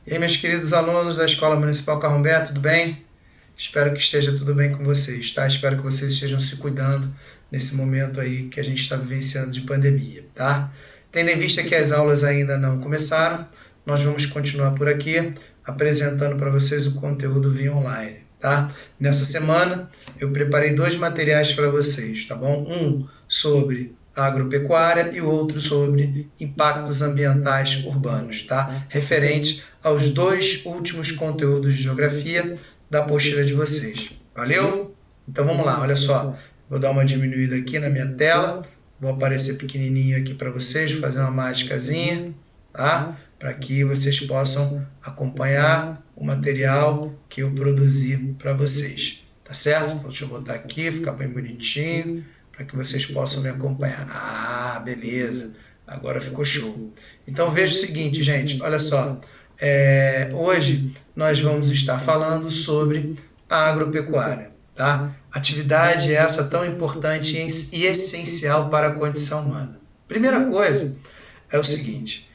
E aí, meus queridos alunos da Escola Municipal Carrombé, tudo bem? Espero que esteja tudo bem com vocês, tá? Espero que vocês estejam se cuidando nesse momento aí que a gente está vivenciando de pandemia, tá? Tendo em vista que as aulas ainda não começaram, nós vamos continuar por aqui apresentando para vocês o conteúdo via online, tá? Nessa semana eu preparei 2 materiais para vocês, tá bom? Um sobre agropecuária e o outro sobre impactos ambientais urbanos, tá? Referente aos 2 últimos conteúdos de geografia da apostila de vocês. Valeu? Então vamos lá, olha só. Vou dar uma diminuída aqui na minha tela. Vou aparecer pequenininho aqui para vocês, vou fazer uma mágicazinha, tá? Para que vocês possam acompanhar o material que eu produzi para vocês. Tá certo? Então deixa eu botar aqui, ficar bem bonitinho, para que vocês possam me acompanhar. Ah, beleza. Agora ficou show. Então veja o seguinte, gente, olha só. Hoje nós vamos estar falando sobre a agropecuária, tá? Atividade essa tão importante e essencial para a condição humana. Primeira coisa é o seguinte,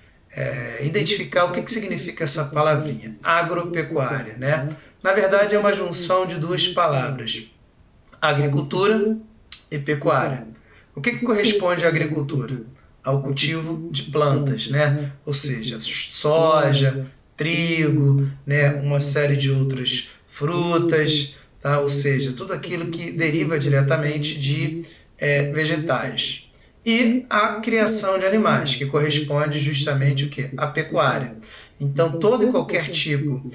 identificar o que significa essa palavrinha, agropecuária, né? Na verdade é uma junção de 2 palavras, agricultura e pecuária. O que corresponde à agricultura? Ao cultivo de plantas, né? Ou seja, soja, trigo, né? Uma série de outras frutas, tá? Ou seja, tudo aquilo que deriva diretamente de vegetais. E a criação de animais, que corresponde justamente o quê? À pecuária. Então, todo e qualquer tipo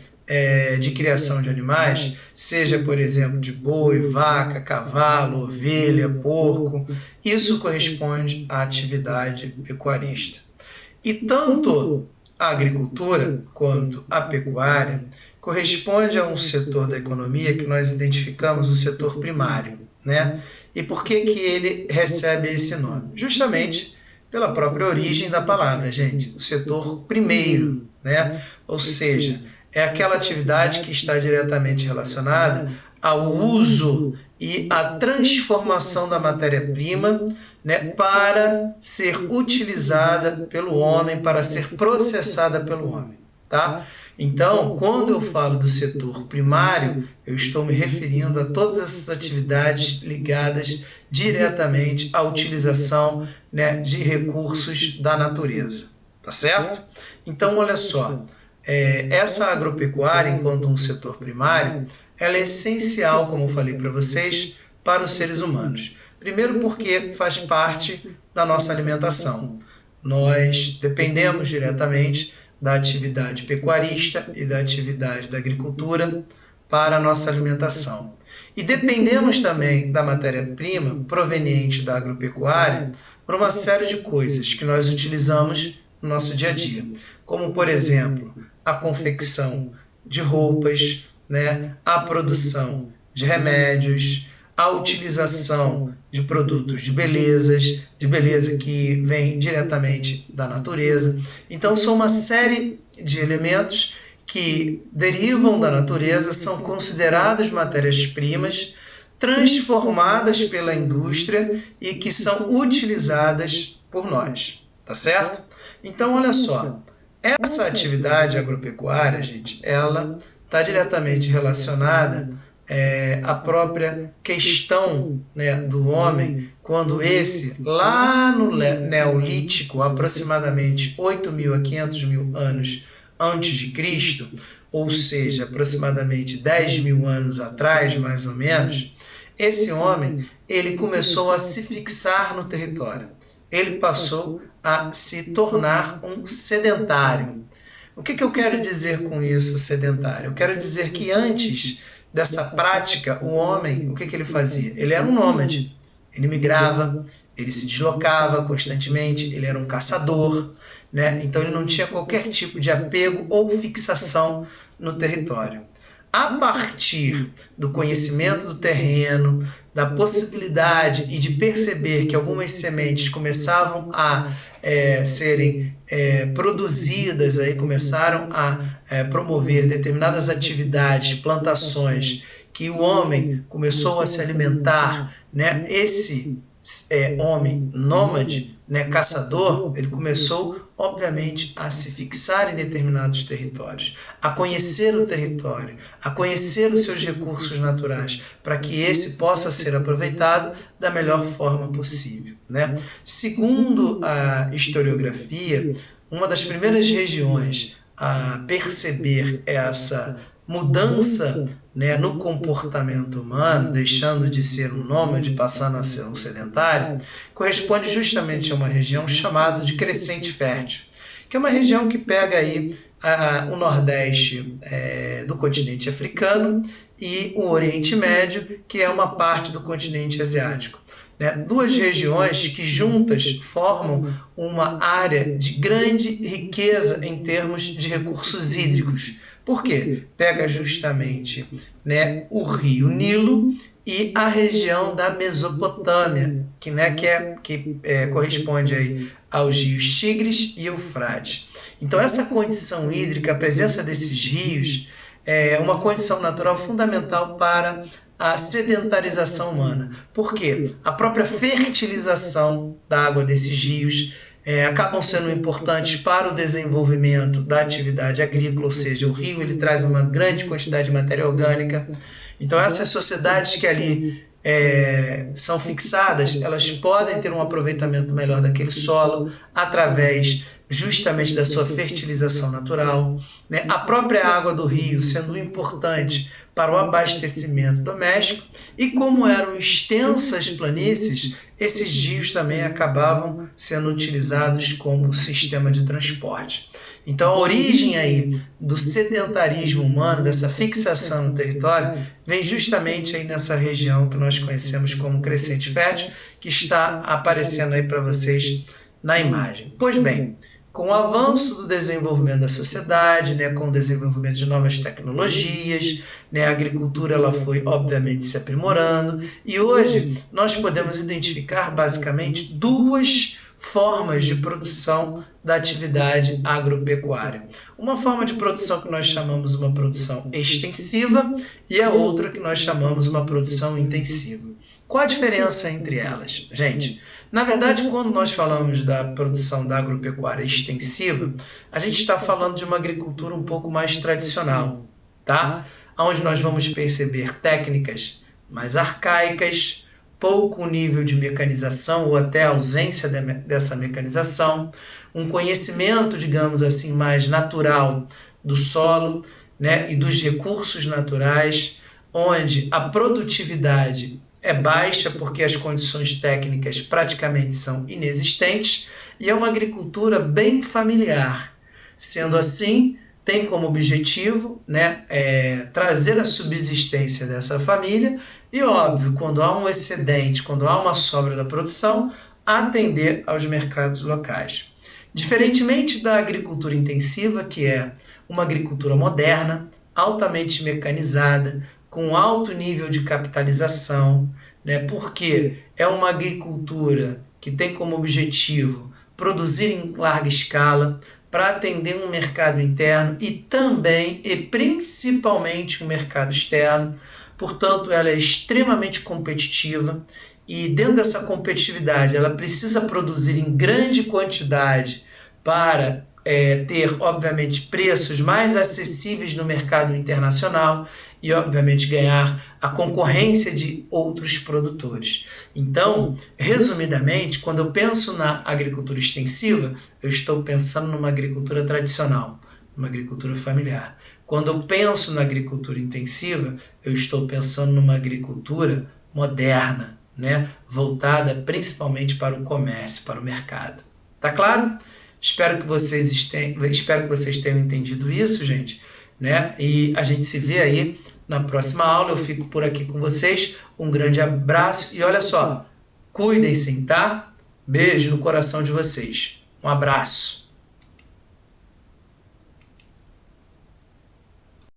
de criação de animais, seja, por exemplo, de boi, vaca, cavalo, ovelha, porco, isso corresponde à atividade pecuarista. E tanto a agricultura quanto a pecuária corresponde a um setor da economia que nós identificamos o setor primário, né? E por que ele recebe esse nome? Justamente pela própria origem da palavra, gente, o setor primeiro, né? Ou seja, é aquela atividade que está diretamente relacionada ao uso e à transformação da matéria-prima, né, para ser utilizada pelo homem, para ser processada pelo homem, tá? Então, quando eu falo do setor primário, eu estou me referindo a todas essas atividades ligadas diretamente à utilização, né, de recursos da natureza, tá certo? Então, olha só, essa agropecuária, enquanto um setor primário, ela é essencial, como eu falei para vocês, para os seres humanos. Primeiro porque faz parte da nossa alimentação. Nós dependemos diretamente da atividade pecuarista e da atividade da agricultura para a nossa alimentação. E dependemos também da matéria-prima proveniente da agropecuária para uma série de coisas que nós utilizamos no nosso dia a dia, como, por exemplo, a confecção de roupas, né, a produção de remédios, a utilização de produtos de beleza que vem diretamente da natureza. Então, são uma série de elementos que derivam da natureza, são consideradas matérias-primas, transformadas pela indústria e que são utilizadas por nós, tá certo? Então, olha só, essa atividade agropecuária, gente, ela está diretamente relacionada à própria questão, né, do homem, quando esse, lá no Neolítico, aproximadamente 8.000 a 500.000 anos antes de Cristo, ou seja, aproximadamente 10.000 anos atrás, mais ou menos, esse homem, ele começou a se fixar no território. Ele passou a se tornar um sedentário. O que eu quero dizer com isso, sedentário? Eu quero dizer que antes dessa prática, o homem, o que ele fazia? Ele era um nômade, ele migrava, ele se deslocava constantemente, ele era um caçador, né? Então ele não tinha qualquer tipo de apego ou fixação no território. A partir do conhecimento do terreno, da possibilidade e de perceber que algumas sementes começavam a serem produzidas, aí começaram a promover determinadas atividades, plantações, que o homem começou a se alimentar, né? Esse homem nômade, né, caçador, ele começou, obviamente, a se fixar em determinados territórios, a conhecer o território, a conhecer os seus recursos naturais, para que esse possa ser aproveitado da melhor forma possível, né? Segundo a historiografia, uma das primeiras regiões a perceber essa mudança, né, no comportamento humano, deixando de ser um nômade, passando a ser um sedentário, corresponde justamente a uma região chamada de Crescente Fértil, que é uma região que pega aí o nordeste do continente africano e o Oriente Médio, que é uma parte do continente asiático. Duas regiões que juntas formam uma área de grande riqueza em termos de recursos hídricos. Por quê? Pega justamente, né, o rio Nilo e a região da Mesopotâmia, que corresponde aí aos rios Tigres e Eufrates. Então, essa condição hídrica, a presença desses rios, é uma condição natural fundamental para a sedentarização humana. Por quê? A própria fertilização da água desses rios acabam sendo importantes para o desenvolvimento da atividade agrícola, ou seja, o rio ele traz uma grande quantidade de matéria orgânica. Então, essas sociedades que ali são fixadas, elas podem ter um aproveitamento melhor daquele solo através justamente da sua fertilização natural, né? A própria água do rio sendo importante para o abastecimento doméstico, e como eram extensas planícies, esses rios também acabavam sendo utilizados como sistema de transporte. Então, a origem aí do sedentarismo humano, dessa fixação no território, vem justamente aí nessa região que nós conhecemos como Crescente Fértil, que está aparecendo aí para vocês na imagem. Pois bem, com o avanço do desenvolvimento da sociedade, né, com o desenvolvimento de novas tecnologias, né, a agricultura ela foi, obviamente, se aprimorando, e hoje nós podemos identificar basicamente duas formas de produção da atividade agropecuária. Uma forma de produção que nós chamamos uma produção extensiva e a outra que nós chamamos uma produção intensiva. Qual a diferença entre elas? Gente, na verdade, quando nós falamos da produção da agropecuária extensiva, a gente está falando de uma agricultura um pouco mais tradicional, tá? Onde nós vamos perceber técnicas mais arcaicas, pouco nível de mecanização ou até ausência dessa mecanização, um conhecimento, digamos assim, mais natural do solo, né, e dos recursos naturais, onde a produtividade é baixa porque as condições técnicas praticamente são inexistentes, e é uma agricultura bem familiar. Sendo assim, tem como objetivo, né, trazer a subsistência dessa família e, óbvio, quando há um excedente, quando há uma sobra da produção, atender aos mercados locais. Diferentemente da agricultura intensiva, que é uma agricultura moderna, altamente mecanizada, com alto nível de capitalização, né, porque é uma agricultura que tem como objetivo produzir em larga escala para atender um mercado interno e também e principalmente um mercado externo. Portanto, ela é extremamente competitiva e dentro dessa competitividade ela precisa produzir em grande quantidade para ter, obviamente, preços mais acessíveis no mercado internacional e, obviamente, ganhar a concorrência de outros produtores. Então, resumidamente, quando eu penso na agricultura extensiva, eu estou pensando numa agricultura tradicional, numa agricultura familiar. Quando eu penso na agricultura intensiva, eu estou pensando numa agricultura moderna, né? Voltada principalmente para o comércio, para o mercado. Tá claro? Espero que vocês tenham entendido isso, gente, né? E a gente se vê aí na próxima aula. Eu fico por aqui com vocês. Um grande abraço e olha só, cuidem-se, tá? Beijo no coração de vocês. Um abraço.